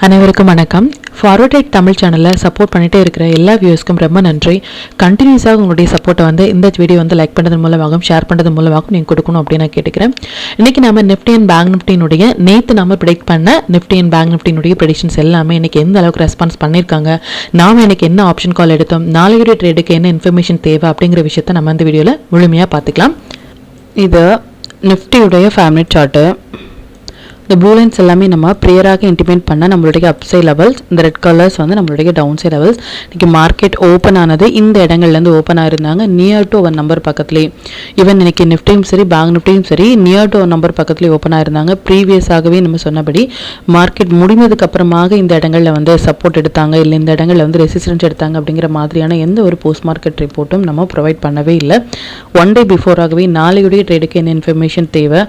அனைவருக்கும் வணக்கம். Forward right Tamil சேனலில் சப்போர்ட் பண்ணிகிட்டே இருக்கிற எல்லா வியூஸ்க்கும் ரொம்ப நன்றி. கண்டினியூஸாக உங்களுடைய சப்போர்ட்டை இந்த வீடியோ லைக் பண்ணுறது மூலமாகவும் ஷேர் பண்ணுறது மூலமாகவும் நீங்கள் கொடுக்கணும் அப்படின்னு நான் கேட்டுக்கிறேன். இன்றைக்கி நம்ம நிஃப்டி அண்ட் பேங்க் நிஃப்டினுடைய நேற்று நம்ம ப்ரெடிக்ட் பண்ண நிஃப்டி அண்ட் பேங்க் நிஃப்டினுடைய ப்ரெடிக்ஷன்ஸ் எல்லாமே இன்றைக்கி எந்த அளவுக்கு ரெஸ்பான்ஸ் பண்ணியிருக்காங்க, நாம் இன்றைக்கி என்ன ஆப்ஷன் கால் எடுத்தோம், நாளையுடைய ட்ரேடுக்கு என்ன இன்ஃபர்மேஷன் தேவை அப்படிங்கிற விஷயத்தை நம்ம இந்த வீடியோவில் முழுமையாக பார்த்துக்கலாம். இது நிஃப்டியுடைய ஃபேமிலி சார்ட்டு. இந்த ப்ளூ லைன்ஸ் எல்லாமே நம்ம ப்ரேயராக இன்டிமேட் பண்ண நம்மளுடைய அப்சைட் லெவல்ஸ், இந்த ரெட் கலர்ஸ் நம்மளுடைய டவுன் சைட் லெவல்ஸ். இன்றைக்கி மார்க்கெட் ஓப்பன் ஆனது இந்த இடங்கள்லேருந்து ஓப்பன் ஆயிருந்தாங்க நியர் டு ஒரு நம்பர் பக்கத்துலேயே. ஈவன் இன்றைக்கி நிஃப்டியும் சரி பேங்க் நிஃப்டியும் சரி நியர் டு ஒரு நம்பர் பக்கத்துலேயே ஓப்பன் ஆயிருந்தாங்க. ப்ரீவியஸாகவே நம்ம சொன்னபடி மார்க்கெட் முடிந்ததுக்கு அப்புறமாக இந்த இடங்களில் சப்போர்ட் எடுத்தாங்க, இல்லை இந்த இடங்களில் ரெசிஸ்டன்ஸ் எடுத்தாங்க அப்படிங்கிற மாதிரியான எந்த ஒரு போஸ்ட் மார்க்கெட் ரிப்போர்ட்டும் நம்ம ப்ரொவைட் பண்ணவே இல்லை. ஒன் டே பிஃபோராகவே நாளையுடைய ட்ரேடுக்கு என்ன இன்ஃபர்மேஷன் தேவை,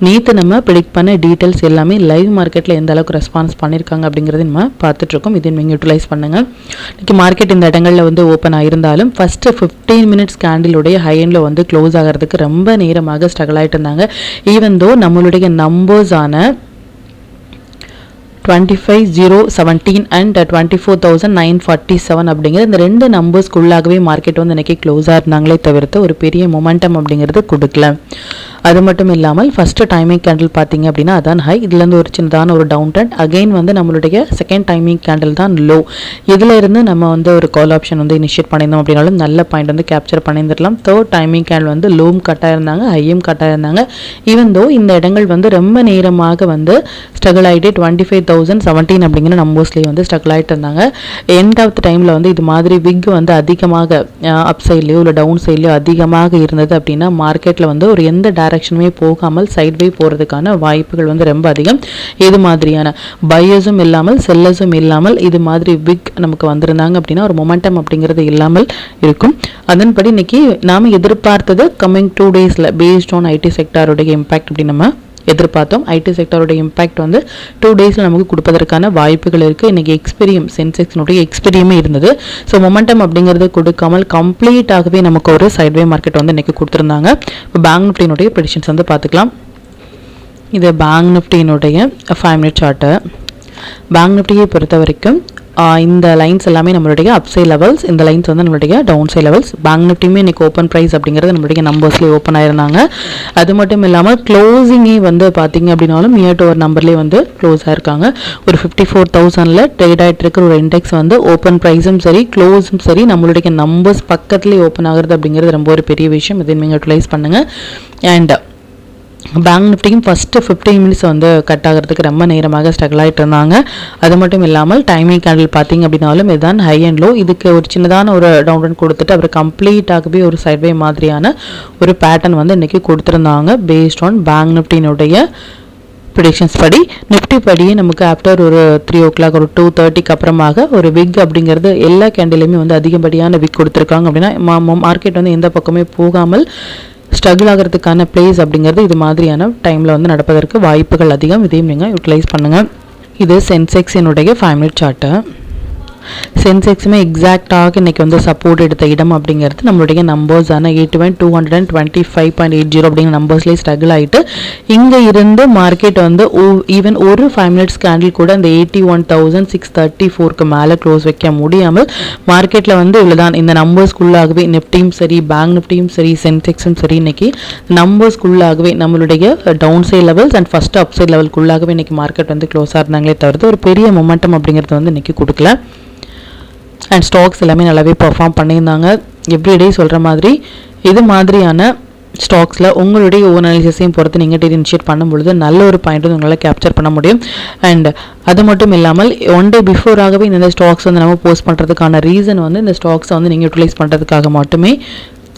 நேற்று நம்ம ப்ரெடிக்ட் பண்ண டீட்டெயில்ஸ் எல்லாமே லைவ் மார்க்கெட்டில் எந்த அளவுக்கு ரெஸ்பான்ஸ் பண்ணியிருக்காங்க அப்படிங்கிறது நம்ம பார்த்துட்ருக்கோம். இதை நீங்கள் யூட்டிலைஸ் பண்ணுங்கள். இன்றைக்கி மார்க்கெட் இந்த இடங்களில் ஓப்பன் ஆகிருந்தாலும் ஃபஸ்ட்டு 15 மினிட்ஸ் கேண்டிலுடைய ஹை எண்டில் க்ளோஸ் ஆகிறதுக்கு ரொம்ப நேரமாக ஸ்ட்ரகிள் ஆகிட்டு இருந்தாங்க. ஈவன் தோ நம்மளுடைய நம்பர்ஸான 25,017 அண்ட் 24,947 அப்படிங்கிற இந்த ரெண்டு நம்பர்ஸ்க்குள்ளாகவே மார்க்கெட் இன்றைக்கி க்ளோஸாக இருந்தாங்களே தவிர்த்து ஒரு பெரிய மொமெண்டம் அப்படிங்கிறது கொடுக்கல. அது மட்டும் இல்லாமல் ஃபஸ்ட்டு டைமிங் கேண்டில் பார்த்தீங்க அப்படின்னா அதான் ஹை, இதுலேருந்து ஒரு சின்னதான ஒரு டவுன் ட்ரெண்ட். அகெயின் நம்மளுடைய செகண்ட் டைமிங் கேண்டில் தான் லோ. இதில் இருந்து நம்ம ஒரு கால் ஆப்ஷன் இனிஷியேட் பண்ணியிருந்தோம் அப்படின்னாலும் நல்ல பாயிண்ட் கேப்சர் பண்ணியிருந்துடலாம். தேர்ட் டைமிங் கேண்டில் லோவும் கட்டாக இருந்தாங்க, ஹையும் கட்டாக இருந்தாங்க. ஈவன் தோ இந்த இடங்கள் ரொம்ப நேரமாக ஸ்ட்ரகிள் ஆகிட்டு 25,017 அப்படிங்கிற நம்பர்ஸ்லேயே ஸ்ட்ரகிள் ஆகிட்டு இருந்தாங்க. எண்ட் ஆஃப் த டைமில் இது மாதிரி விக் அதிகமாக அப் சைட்லேயோ இல்லை டவுன் சைட்லேயோ அதிகமாக இருந்தது அப்படின்னா மார்க்கெட்டில் ஒரு எந்த டைரக்ஷனுமே போகாமல் சைட்வே போகிறதுக்கான வாய்ப்புகள் ரொம்ப அதிகம். இது மாதிரியான பையர்ஸும் இல்லாமல் செல்லர்ஸும் இல்லாமல் இது மாதிரி விக் நமக்கு வந்திருந்தாங்க அப்படின்னா ஒரு மொமெண்டம் அப்படிங்கிறது இல்லாமல் இருக்கும். அதன்படி இன்னைக்கு நாம் எதிர்பார்த்தது கம்மிங் 2 டேஸில் பேஸ்ட் ஆன் ஐடி செக்டாருடைய இம்பாக்ட் அப்படி நம்ம எதிர்பார்த்தோம். ஐடி செக்டருடைய இம்பாக்ட் 2 டேஸில் நமக்கு கொடுப்பதற்கான வாய்ப்புகள் இருக்குது. இன்றைக்கி சென்செக்ஸினுடைய எக்ஸ்பீரியமே இருந்தது. ஸோ மொமெண்டம் அப்படிங்கிறது கொடுக்காமல் கம்ப்ளீட்டாகவே நமக்கு ஒரு சைட்வே மார்க்கெட் இன்றைக்கி கொடுத்துருந்தாங்க. இப்போ பேங்க் நிஃப்டியினுடைய ப்ரெடிக்ஷன்ஸ் பார்த்துக்கலாம். இது பேங்க் நிஃப்டியினுடைய 5 மினிட் சார்ட்டு. பேங்க் நிஃப்டியை பொறுத்த வரைக்கும் இந்த லைன்ஸ் எல்லாமே நம்மளுடைய அப்சைட் லெவல்ஸ், இந்த லைன்ஸ் நம்மளுடைய டவுன் சைட் லெவல்ஸ். பேங்க் நிஃப்டியுமே இன்றைக்கி ஓப்பன் ப்ரைஸ் அப்படிங்கிறது நம்மளுடைய நம்பர்ஸ்லேயே ஓப்பன் ஆயிருந்தாங்க. அது மட்டும் இல்லாமல் க்ளோசிங்கே பார்த்தீங்க அப்படின்னாலும் நியர் டு ஒரு நம்பர்லேயே க்ளோஸ் ஆயிருக்காங்க. ஒரு 54,000 ட்ரேட் ஆகிட்டு இருக்கிற ஒரு இண்டெக்ஸ் ஓப்பன் ப்ரைஸும் சரி க்ளோஸும் சரி நம்மளுடைய நம்பர்ஸ் பக்கத்துலேயே ஓப்பன் ஆகுறது அப்படிங்கிறது ரொம்ப ஒரு பெரிய விஷயம். இதை நீங்கள் யூட்டிலைஸ் பண்ணுங்கள். அண்ட் பேங்க் நிஃப்டியும் ஃபஸ்ட்டு 15 மினிட்ஸ் கட் ஆகிறதுக்கு ரொம்ப நேரமாக ஸ்ட்ரகிள் ஆகிட்டு இருந்தாங்க. அது மட்டும் இல்லாமல் டைமிங் கேண்டில் பார்த்தீங்க அப்படின்னாலும் இதுதான் ஹை அண்ட் லோ. இதுக்கு ஒரு சின்னதான ஒரு டவுன் கொடுத்துட்டு அப்புறம் கம்ப்ளீட்டாகவே ஒரு சைட்வே மாதிரியான ஒரு பேட்டர்ன் இன்றைக்கி கொடுத்துருந்தாங்க. பேஸ்ட் ஆன் பேங்க் நிஃப்டியினுடைய ப்ரெடிக்ஷன்ஸ் படி நிஃப்டி படியே நமக்கு ஆஃப்டர் ஒரு 3 o'clock ஒரு 2:30க்கு அப்புறமாக ஒரு விக் அப்படிங்கிறது எல்லா கேண்டிலுமே அதிகப்படியான விக் கொடுத்துருக்காங்க. அப்படின்னா மார்க்கெட் எந்த பக்கமே போகாமல் ஸ்ட்ரகிள் ஆகிறதுக்கான பிளேஸ் அப்படிங்கிறது இது மாதிரியான டைமில் நடப்பதற்கு வாய்ப்புகள் அதிகம். இதையும் நீங்கள் யூட்டிலைஸ் பண்ணுங்கள். இது சென்செக்ஸினுடைய 5 மினிட் சார்ட்டு. சென்செக்ஸுமே எக்ஸாக்டாக இன்றைக்கி சப்போர்ட் எடுத்த இடம் அப்படிங்கிறது நம்மளுடைய நம்பர்ஸான 81,225.80 அப்படிங்கிற நம்பர்ஸ்லேயே ஸ்ட்ரகிள் ஆகிட்டு இங்கே இருந்து மார்க்கெட் ஈவன் ஒரு 5 மினிட்ஸ் கேண்டில் கூட அந்த 81,634க்கு மேலே க்ளோஸ் வைக்க முடியாமல் மார்க்கெட்டில் இவ்வளோதான் இந்த நம்பர்ஸ்குள்ளாகவே நிஃப்டியும் சரி பேங்க் நிஃப்டியும் சரி சென்செக்ஸும் சரி இன்றைக்கி நம்பர்ஸ்குள்ளாகவே நம்மளுடைய down side levels and first up side லெவல்குள்ளாகவே இன்றைக்கி மார்க்கெட் க்ளோஸாக இருந்தாங்களே தவிர்த்து ஒரு பெரிய மொமெண்டம் அப்படிங்கிறது இன்றைக்கி கொடுக்கல. அண்ட் ஸ்டாக்ஸ் எல்லாமே நல்லாவே பர்ஃபார்ம் பண்ணியிருந்தாங்க. எவ்ரிடே சொல்கிற மாதிரி இது மாதிரியான ஸ்டாக்ஸில் உங்களுடைய ஓன் அனாலிசிஸையும் பொறுத்து நீங்கள் இனிஷியேட் பண்ணும்பொழுது நல்ல ஒரு பாயிண்ட் உங்களால் கேப்சர் பண்ண முடியும். அண்ட் அது மட்டும் இல்லாமல் ஒன் டே பிஃபோராகவே இந்த ஸ்டாக்ஸ் நம்ம போஸ்ட் பண்ணுறதுக்கான ரீசன் இந்த ஸ்டாக்ஸை நீங்கள் யூட்டிலைஸ் பண்ணுறதுக்காக மட்டுமே.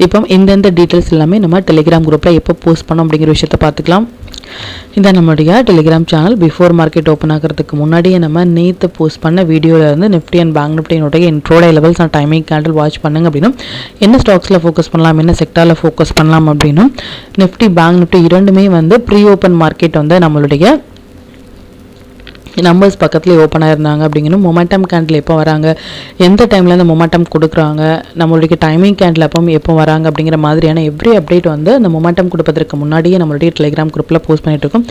இப்போ இந்தந்த டீட்டெயில்ஸ் எல்லாமே நம்ம டெலிகிராம் குரூப்பில் எப்போ போஸ்ட் பண்ணோம் அப்படிங்கிற விஷயத்தை பார்த்துக்கலாம். இதான் நம்மளுடைய Telegram channel. Before market open ஆகிறதுக்கு முன்னாடியே நம்ம நேற்று போஸ்ட் பண்ண வீடியோவில் நிஃப்டி அண்ட் பேங்க் நிஃப்டியினுடைய intraday levels and timing candle watch பண்ணுங்க அப்படின்னும் என்ன ஸ்டாக்ஸில் ஃபோக்கஸ் பண்ணலாம் என்ன செக்டாரில் ஃபோக்கஸ் பண்ணலாம் அப்படின்னும் நிஃப்டி பேங்க் நிஃப்டி இரண்டுமே ப்ரீ ஓப்பன் மார்க்கெட் நம்மளுடைய நம்பர்ஸ் பக்கத்துலேயே ஓப்பன் ஆயிருந்தாங்க அப்படிங்கணும். மொமெண்டம் கேண்டில் எப்போ வராங்க, எந்த டைமில் அந்த மொமெண்டம் கொடுக்குறாங்க, நம்மளுடைய டைமிங் கேண்டில் எப்போ வராங்க அப்படிங்கிற மாதிரியான எவ்ரி அப்டேட் வந்து அந்த மொமெண்டம் கொடுப்பதற்கு முன்னாடியே நம்மளுடைய டெலிகிராம் குரூப்பில் போஸ்ட் பண்ணிட்டு இருக்கோம்.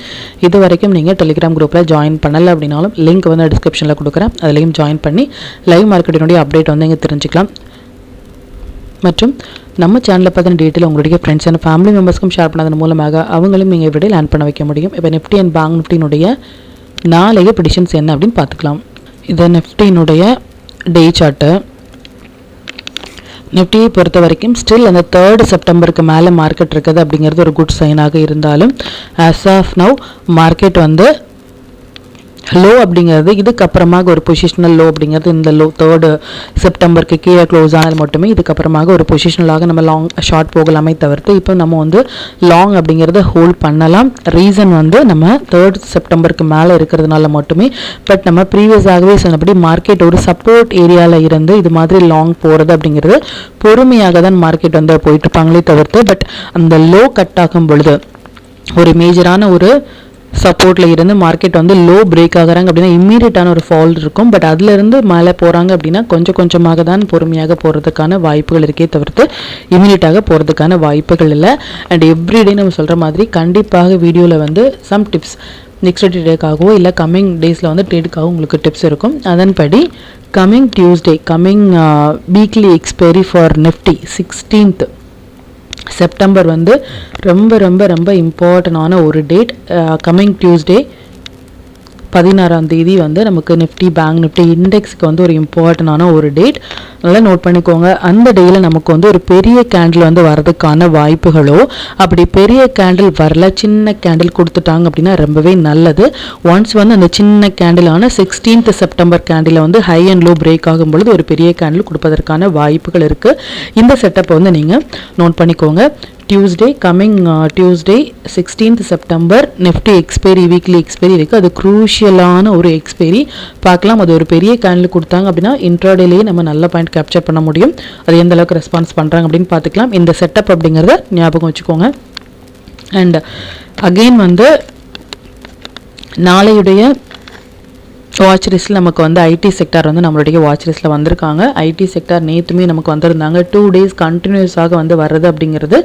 இது வரைக்கும் நீங்கள் டெலிகிராம் குரூப்பில் ஜாயின் பண்ணலை அப்படின்னாலும் லிங்க் வந்து டிஸ்கிரிப்ஷனில் கொடுக்குறேன், அதுலேயும் ஜாயின் பண்ணி லைவ் மார்க்கெட்டினுடைய அப்டேட் வந்து இங்கே தெரிஞ்சுக்கலாம். மற்றும் நம்ம சேனலில் பார்த்தின டீட்டெயில் உங்களுடைய ஃப்ரெண்ட்ஸ் அண்ட் ஃபேமிலி மெம்பர்ஸ்க்கும் ஷேர் பண்ணதன் மூலமாக அவங்களும் நீங்கள் விட லேர்ன் பண்ண வைக்க முடியும். இப்போ நிஃப்டி அண்ட் பேங்க் நிஃப்டினுடைய நாளைய ப்ரெடிக்ஷன்ஸ் என்ன அப்படின்னு பார்த்துக்கலாம். இது நிஃப்டியினுடைய டே சார்ட்டு. நிஃப்டியை பொறுத்த வரைக்கும் ஸ்டில் அந்த 3rd செப்டம்பருக்கு மேலே மார்க்கெட் இருக்குது அப்படிங்கிறது ஒரு குட் சைனாக இருந்தாலும் ஆஸ் ஆஃப் நவ் மார்க்கெட் வந்து லோ அப்படிங்கிறது இதுக்கப்புறமாக ஒரு பொசிஷனல் லோ அப்படிங்கிறது இந்த லோ 3rd செப்டம்பருக்கு கீழே க்ளோஸ் ஆனது மட்டுமே இதுக்கப்புறமாக ஒரு பொசிஷனலாக நம்ம லாங் ஷார்ட் போகலாமே தவிர்த்து இப்போ நம்ம வந்து லாங் அப்படிங்கிறத ஹோல்ட் பண்ணலாம். ரீசன் வந்து நம்ம 3rd செப்டம்பருக்கு மேலே இருக்கிறதுனால மட்டுமே. பட் நம்ம ப்ரீவியஸாகவே சொன்னபடி மார்க்கெட் ஒரு சப்போர்ட் ஏரியாவில் இருந்து இது மாதிரி லாங் போகிறது அப்படிங்கிறது பொறுமையாக தான் மார்க்கெட் வந்து போயிட்டு இருப்பாங்களே தவிர்த்து பட் அந்த லோ கட் ஆகும் பொழுது ஒரு மேஜரான ஒரு சப்போர்ட்டில் இருந்து மார்க்கெட் வந்து லோ பிரேக் ஆகிறாங்க அப்படின்னா இம்மீடியட்டான ஒரு ஃபால் இருக்கும். பட் அதிலிருந்து மேலே போகிறாங்க அப்படின்னா கொஞ்சம் கொஞ்சமாக தான் பொறுமையாக போகிறதுக்கான வாய்ப்புகள் இருக்கே தவிர்த்து இம்மீடியட்டாக போகிறதுக்கான வாய்ப்புகள் இல்லை. அண்ட் எவ்ரிடே நம்ம சொல்கிற மாதிரி கண்டிப்பாக வீடியோவில் வந்து சம் டிப்ஸ் நெக்ஸ்ட் டேக்காகவோ இல்லை கம்மிங் டேஸில் வந்து ட்ரேடுக்காகவும் உங்களுக்கு டிப்ஸ் இருக்கும். அதன்படி coming Tuesday coming weekly expiry for Nifty 16th September வந்து ரொம்ப ரொம்ப ரொம்ப இம்பார்ட்டண்டான ஒரு டேட். கம்மிங் டியூஸ்டே 16ஆம் தேதி வந்து நமக்கு நிஃப்டி பேங்க் நிஃப்டி இண்டெக்ஸுக்கு வந்து ஒரு இம்பார்ட்டண்டான ஒரு டேட். நல்லா நோட் பண்ணிக்கோங்க. அந்த டேயில் நமக்கு வந்து ஒரு பெரிய கேண்டில் வந்து வரதுக்கான வாய்ப்புகளோ அப்படி பெரிய கேண்டில் வரல சின்ன கேண்டில் கொடுத்துட்டாங்க அப்படின்னா ரொம்பவே நல்லது. ஒன்ஸ் வந்து அந்த சின்ன கேண்டிலான 16th செப்டம்பர் கேண்டில் வந்து ஹை அண்ட் லோ பிரேக் ஆகும் பொழுது ஒரு பெரிய கேண்டில் கொடுப்பதற்கான வாய்ப்புகள் இருக்குது. இந்த செட்டப்பை வந்து நீங்கள் நோட் பண்ணிக்கோங்க. Tuesday coming Tuesday 16th September Nifty expiry weekly expiry இருக்குது. அது க்ரூஷியலான ஒரு எக்ஸ்பைரி பார்க்கலாம். அது ஒரு பெரிய கேண்டில் கொடுத்தாங்க அப்படின்னா இன்ட்ராடேலேயே நம்ம நல்ல பாயிண்ட் கேப்சர் பண்ண முடியும். அது எந்த அளவுக்கு ரெஸ்பான்ஸ் பண்ணுறாங்க அப்படின்னு பார்த்துக்கலாம். இந்த செட்டப் அப்படிங்கிறத ஞாபகம் வச்சுக்கோங்க. அண்ட் அகெயின் வந்து நாளையுடைய வாட்ச் லிஸ்ட்டில் நமக்கு வந்து ஐடி செக்டார் வந்து நம்மளுடைய வாட்ச் லிஸ்ட்டில் வந்திருக்காங்க. ஐடி செக்டார் நேற்றுமே நமக்கு வந்திருந்தாங்க. 2 days கண்டினியூஸாக வந்து வர்றது அப்படிங்கிறது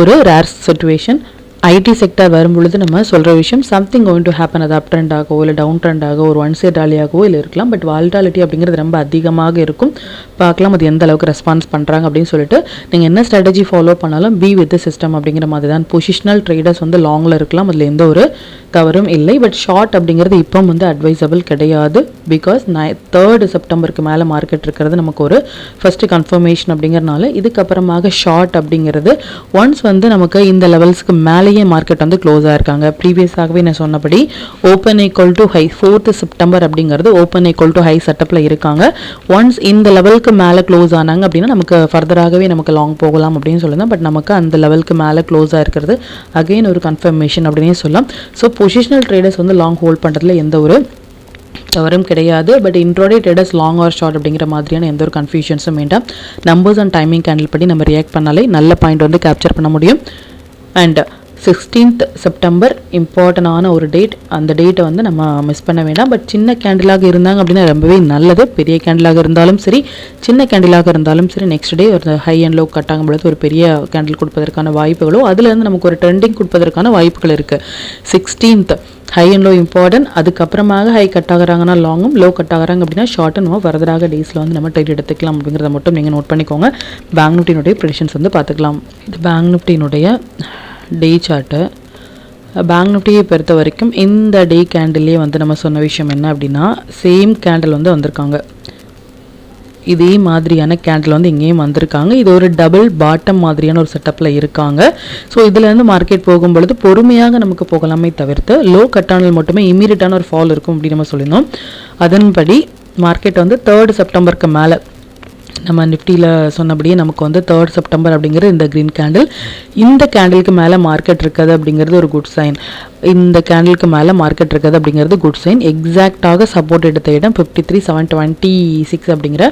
ஒரு ரேர் சிச்சுவேஷன். ஐடி செக்டார் வரும்பொழுது நம்ம சொல்கிற விஷயம் சம்திங் கோயிங் டு ஹேப்பன். அது அப் ட்ரெண்ட் ஆகவோ இல்லை டவுன் ட்ரெண்ட் ஆகவோ ஒரு ஒன் சைட் ராலியாகவோ இல்லை இருக்கலாம். பட் வால்டாலிட்டி அப்படிங்கிறது ரொம்ப அதிகமாக இருக்கும். பார்க்கலாம் அது எந்த அளவுக்கு ரெஸ்பான்ஸ் பண்ணுறாங்க அப்படின்னு சொல்லிட்டு. நீங்கள் என்ன ஸ்ட்ராட்டஜி ஃபாலோ பண்ணாலும் பி வித் சிஸ்டம் அப்படிங்கிற மாதிரி தான். பொசிஷனல் ட்ரேடர்ஸ் வந்து லாங்கில் இருக்கலாம், அதில் எந்த ஒரு தவறும் இல்லை. பட் ஷார்ட் அப்படிங்கிறது இப்போ வந்து அட்வைசபிள் கிடையாது. பிகாஸ் 3rd செப்டம்பருக்கு மேலே மார்க்கெட் இருக்கிறது நமக்கு ஒரு ஃபஸ்ட்டு கன்ஃபர்மேஷன் அப்படிங்கிறனால இதுக்கப்புறமாக ஷார்ட் அப்படிங்கிறது ஒன்ஸ் வந்து நமக்கு இந்த லெவல்ஸ்க்கு மேலேயே மார்க்கெட் வந்து க்ளோஸ் ஆயிருக்காங்க. ப்ரீவியஸாகவே நான் சொன்னபடி open equal to high 4th September அப்படிங்கிறது ஓப்பன் ஈக்குவல் டு ஹை செட்டப்பில் இருக்காங்க. ஒன்ஸ் இந்த லெவலுக்கு மேலே க்ளோஸ் ஆனாங்க அப்படின்னா நமக்கு ஃபர்தராகவே நமக்கு லாங் போகலாம் அப்படின்னு சொல்லுங்கள். பட் நமக்கு அந்த லெவலுக்கு மேலே க்ளோஸ் ஆயிருக்கிறது அகெயின் ஒரு கன்ஃபர்மேஷன் அப்படின்னே சொல்லலாம். ஸோ பொசிஷனல் ட்ரேடர்ஸ் வந்து லாங் ஹோல்ட் பண்ணுறதுல எந்த ஒரு தவறும் கிடையாது. But intraday traders long or short அப்படிங்கிற மாதிரியான எந்த ஒரு கன்ஃபியூஷன்ஸும் வேண்டாம். நம்பர்ஸ் அண்ட் டைமிங் கேண்டில் படி நம்ம ரியாக்ட் பண்ணாலே நல்ல பாயிண்ட் வந்து கேப்சர் பண்ண முடியும். அண்ட் 16th செப்டம்பர் இம்பார்ட்டண்டான ஒரு டேட். அந்த டேட்டை வந்து நம்ம மிஸ் பண்ண வேண்டாம். பட் சின்ன கேண்டிலாக இருந்தாங்க அப்படின்னா ரொம்பவே நல்லது. பெரிய கேண்டிலாக இருந்தாலும் சரி சின்ன கேண்டிலாக இருந்தாலும் சரி நெக்ஸ்ட் டே ஒரு ஹை அண்ட் லோ கட்டாகும் பொழுது ஒரு பெரிய கேண்டில் கொடுப்பதற்கான வாய்ப்புகளோ அதுலேருந்து நமக்கு ஒரு ட்ரெண்டிங் கொடுப்பதற்கான வாய்ப்புகள் இருக்குது. 16th high and low important. அதுக்கப்புறமாக ஹை கட் ஆகிறாங்கன்னா லாங்கும், லோ கட் ஆகிறாங்க அப்படின்னா ஷார்ட்டும் நம்ம ஃபர்தராக டேஸில் வந்து நம்ம ட்ரேட் எடுத்துக்கலாம் அப்படிங்கிறத மட்டும் நீங்கள் நோட் பண்ணிக்கோங்க. பேங்க் நிஃப்டியினுடைய ப்ரெடிக்ஷன்ஸ் வந்து பார்த்துக்கலாம். இது பேங்க் நிஃப்டியினுடைய டே சார்ட்டு. பேங்க் நிஃப்டியை பொறுத்த வரைக்கும் இந்த டே கேண்டிலே வந்து நம்ம சொன்ன விஷயம் என்ன அப்படின்னா சேம் கேண்டில் வந்து வந்திருக்காங்க. இதே மாதிரியான கேண்டில் வந்து இங்கேயும் வந்திருக்காங்க. இது ஒரு டபுள் பாட்டம் மாதிரியான ஒரு செட்டப்பில் இருக்காங்க. ஸோ இதுலேருந்து மார்க்கெட் போகும்பொழுது பொறுமையாக நமக்கு போகலாமே தவிர்த்து லோ கட்டானல் மட்டுமே இம்மீடியட்டான ஒரு ஃபால் இருக்கும் அப்படின்னு நம்ம சொல்லியிருந்தோம். அதன்படி மார்க்கெட் வந்து 3rd செப்டம்பருக்கு மேலே நம்ம நிஃப்டியில் சொன்னபடியே நமக்கு வந்து 3rd செப்டம்பர் அப்படிங்கிறது இந்த க்ரீன் கேண்டில். இந்த கேண்டிலுக்கு மேலே மார்க்கெட் இருக்குது அப்படிங்கிறது ஒரு குட் சைன். இந்த கேண்டிலுக்கு மேலே மார்க்கெட் இருக்குது அப்படிங்கிறது குட் சைன். எக்ஸாக்டாக சப்போர்ட் எடுத்த இடம் 53,726 அப்படிங்கிற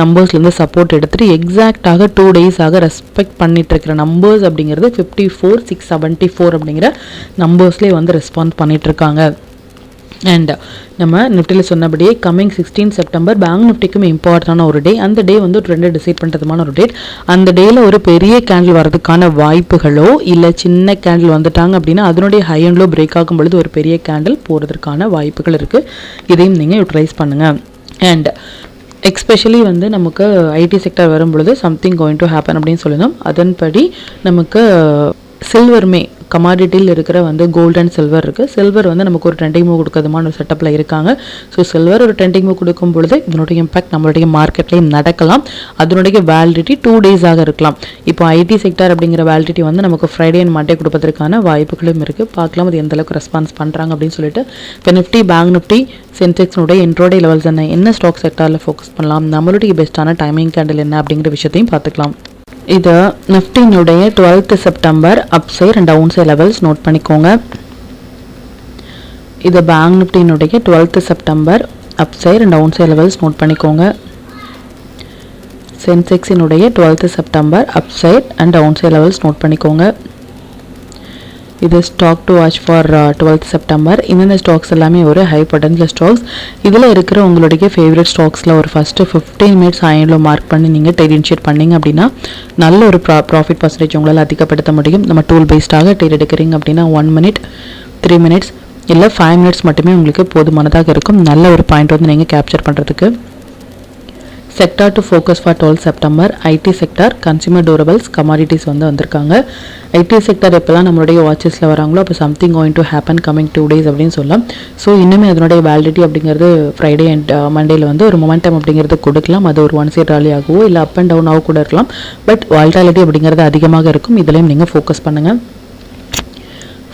நம்பர்ஸ்லேருந்து சப்போர்ட் எடுத்துகிட்டு எக்ஸாக்டாக 2 டேஸாக ரெஸ்பெக்ட் பண்ணிட்டு இருக்கிற நம்பர்ஸ் அப்படிங்கிறது 54,674 அப்படிங்கிற நம்பர்ஸ்லேயே வந்து ரெஸ்பாண்ட் பண்ணிகிட்ருக்காங்க. அண்ட் நம்ம நிஃப்டியில் சொன்னபடியே கம்மிங் 16 செப்டம்பர் பேங்க் நிஃப்டிக்கும் இம்பார்ட்டண்டான ஒரு டே. அந்த டே வந்து ட்ரெண்டை டிசைட் பண்ணுறதுமான ஒரு டேட். அந்த டேயில் ஒரு பெரிய கேண்டில் வரதுக்கான வாய்ப்புகளோ இல்லை சின்ன கேண்டில் வந்துட்டாங்க அப்படின்னா அதனுடைய ஹை அண்ட் லோ பிரேக் ஆகும் பொழுது ஒரு பெரிய கேண்டில் போகிறதுக்கான வாய்ப்புகள் இருக்குது. இதையும் நீங்கள் யூட்டிலைஸ் பண்ணுங்கள். அண்ட் எக்ஸ்பெஷலி வந்து நமக்கு ஐடி செக்டர் வரும் பொழுது சம்திங் கோயிங் டு ஹேப்பன் அப்படின்னு சொல்லணும். அதன்படி நமக்கு சில்வருமே கமாடிட்டியில் இருக்கிற வந்து கோல்டு அண்ட் சில்வர் இருக்குது. சில்வர் வந்து நமக்கு ஒரு ட்ரெண்டிங் மூவ் கொடுக்கறதுமான ஒரு செட்டப்பில் இருக்காங்க. ஸோ சில்வர் ஒரு ட்ரெண்டிங் மூவ் கொடுக்கும் பொழுது இதனுடைய இம்பாக்ட் நம்மளுடைய மார்க்கெட்லேயும் நடக்கலாம். அதனுடைய வேலிடிட்டி 2 டேஸாக இருக்கலாம். இப்போ ஐடி செக்டர் அப்படிங்கிற வேலிடிட்டி வந்து நமக்கு ஃப்ரைடே அண்ட் மண்டே கொடுப்பதற்கான வாய்ப்புகளும் இருக்குது. பார்க்கலாம் அது எந்த அளவுக்கு ரெஸ்பான்ஸ் பண்ணுறாங்க அப்படின்னு சொல்லிட்டு. இப்போ நிஃப்டி, பேங்க் நிஃப்டி, சென்செக்ஸ்னுடைய இன்ட்ரோடே லெவல்ஸ் என்ன ஸ்டாக் செக்டரில் ஃபோக்கஸ் பண்ணலாம், நம்மளுடைய பெஸ்ட்டான டைமிங் கேண்டில் என்ன அப்படிங்கிற விஷயத்தையும் பார்த்துக்கலாம். இது நிஃப்டினுடைய 12th September upside and down side levels note பண்ணிக்கோங்க. இது பேங்க் நிஃப்டினுடைய 12th September upside and down side levels note பண்ணிக்கோங்க. சென்செக்ஸினுடைய 12th September upside and down side levels note பண்ணிக்கோங்க. இது stock to watch for 12th September. இந்த stocks எல்லாமே ஒரு ஹை பொட்டன்ஷியல் ஸ்டாக்ஸ். இதில் இருக்கிற உங்களுடைய ஃபேவரட் ஸ்டாக்ஸில் ஒரு ஃபஸ்ட்டு 15 மினிட்ஸ் ஹைண்டில் மார்க் பண்ணி நீங்கள் ட்ரேட் இனிஷியேட் பண்ணிங்க அப்படின்னா நல்ல ஒரு ப்ராஃபிட் பர்சன்டேஜ் உங்களால் அதிகப்படுத்த முடியும். நம்ம டூல் பேஸ்டாக ட்ரேட் எடுக்கிறீங்க அப்படின்னா 1 மினிட், 3 மினிட்ஸ் இல்லை 5 மினிட்ஸ் மட்டுமே உங்களுக்கு போதுமானதாக இருக்கும். நல்ல ஒரு பாயிண்ட் வந்து நீங்கள் கேப்சர் பண்ணுறதுக்கு. Sector to focus for 12th September IT sector, consumer durables, commodities வந்து வந்திருக்காங்க. ஐடி செக்டார் எப்போல்லாம் நம்மளுடைய வாட்சஸில் வராங்களோ அப்போ something going to happen coming 2 days அப்படின்னு சொல்லலாம். ஸோ இன்னுமே அதனுடைய வேலிடிட்டி அப்படிங்கிறது ஃப்ரைடே அண்ட் மண்டேயில் வந்து ஒரு மொமெண்டம் அப்படிங்கிறது கொடுக்கலாம். அது ஒரு 1 சைட் ராலி ஆகவோ இல்லை அப் அண்ட் டவுனாகவோ கூட இருக்கலாம். பட் வால்டாலிட்டி அப்படிங்கிறது அதிகமாக இருக்கும். இதுலேயும் நீங்கள் ஃபோக்கஸ் பண்ணுங்கள்.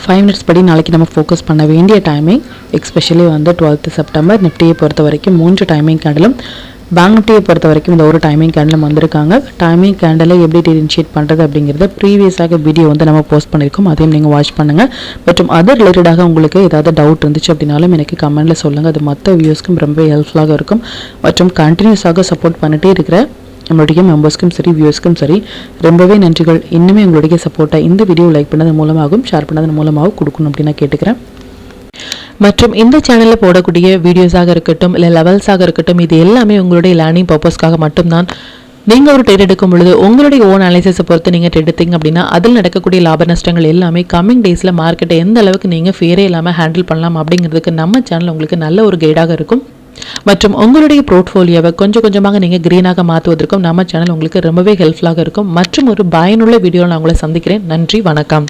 5 மினிட்ஸ் படி நாளைக்கு நம்ம ஃபோக்கஸ் பண்ண வேண்டிய டைமிங் எக்ஸ்பெஷலி வந்து 12th செப்டம்பர் நிஃப்டியை பொறுத்த வரைக்கும் 3 டைமிங் கேண்டிலும், பேங்க் நிஃப்டியை பொறுத்த வரைக்கும் இந்த ஒரு டைமிங் கேண்டிலும் வந்திருக்காங்க. டைமிங் கேண்டிலை எப்படி இனிஷியேட் பண்ணுறது அப்படிங்கிறத ப்ரீவியஸாக வீடியோ வந்து நம்ம போஸ்ட் பண்ணியிருக்கோம். அதையும் நீங்கள் வாட்ச் பண்ணுங்கள். மற்றும் அது ரிலேட்டடாக உங்களுக்கு ஏதாவது டவுட் இருந்துச்சு அப்படின்னாலும் எனக்கு கமெண்ட்டில் சொல்லுங்கள். அது மற்ற வியூஸ்க்கும் ரொம்ப ஹெல்ப்ஃபுல்லாக இருக்கும். மற்றும் கண்டினியூஸாக சப்போர்ட் பண்ணிகிட்டே இருக்கிற நம்மளுடைய மெம்பர்ஸ்க்கும் சரி, வியூஸ்க்கும் சரி ரொம்பவே நன்றிகள். இன்னுமே உங்களுடைய சப்போர்ட்டை இந்த வீடியோ லைக் பண்ணதன் மூலமாகவும் ஷேர் பண்ணதன் மூலமாகவும் கொடுக்கணும் அப்படின்னு நான் கேட்டுக்கிறேன். மற்றும் இந்த சேனலில் போடக்கூடிய வீடியோஸாக இருக்கட்டும் இல்லை லெவல்ஸாக இருக்கட்டும், இது எல்லாமே உங்களுடைய லேர்னிங் பர்பஸ்க்காக மட்டும்தான். நீங்கள் ஒரு ட்ரேட் எடுக்கும் பொழுது உங்களுடைய ஓன் அனாலிசிஸை பொறுத்து நீங்கள் ட்ரேட் எடுத்தீங்க அப்படின்னா அதில் நடக்கக்கூடிய லாப நஷ்டங்கள் எல்லாமே கம்மிங் டேஸில் மார்க்கெட்டை எந்த அளவுக்கு நீங்கள் ஃபேரே இல்லாமல் ஹேண்டில் பண்ணலாம் அப்படிங்கிறதுக்கு நம்ம சேனல் உங்களுக்கு நல்ல ஒரு கைடாக இருக்கும். மற்றும் உங்களுடைய போர்ட்ஃபோலியோவை கொஞ்சம் கொஞ்சமாக நீங்கள் கிரீனாக மாற்றுவதற்கும் நம்ம சேனல் உங்களுக்கு ரொம்பவே ஹெல்ப்ஃபுல்லாக இருக்கும். மற்றும் ஒரு பயனுள்ள வீடியோவில் நான் உங்களை சந்திக்கிறேன். நன்றி, வணக்கம்.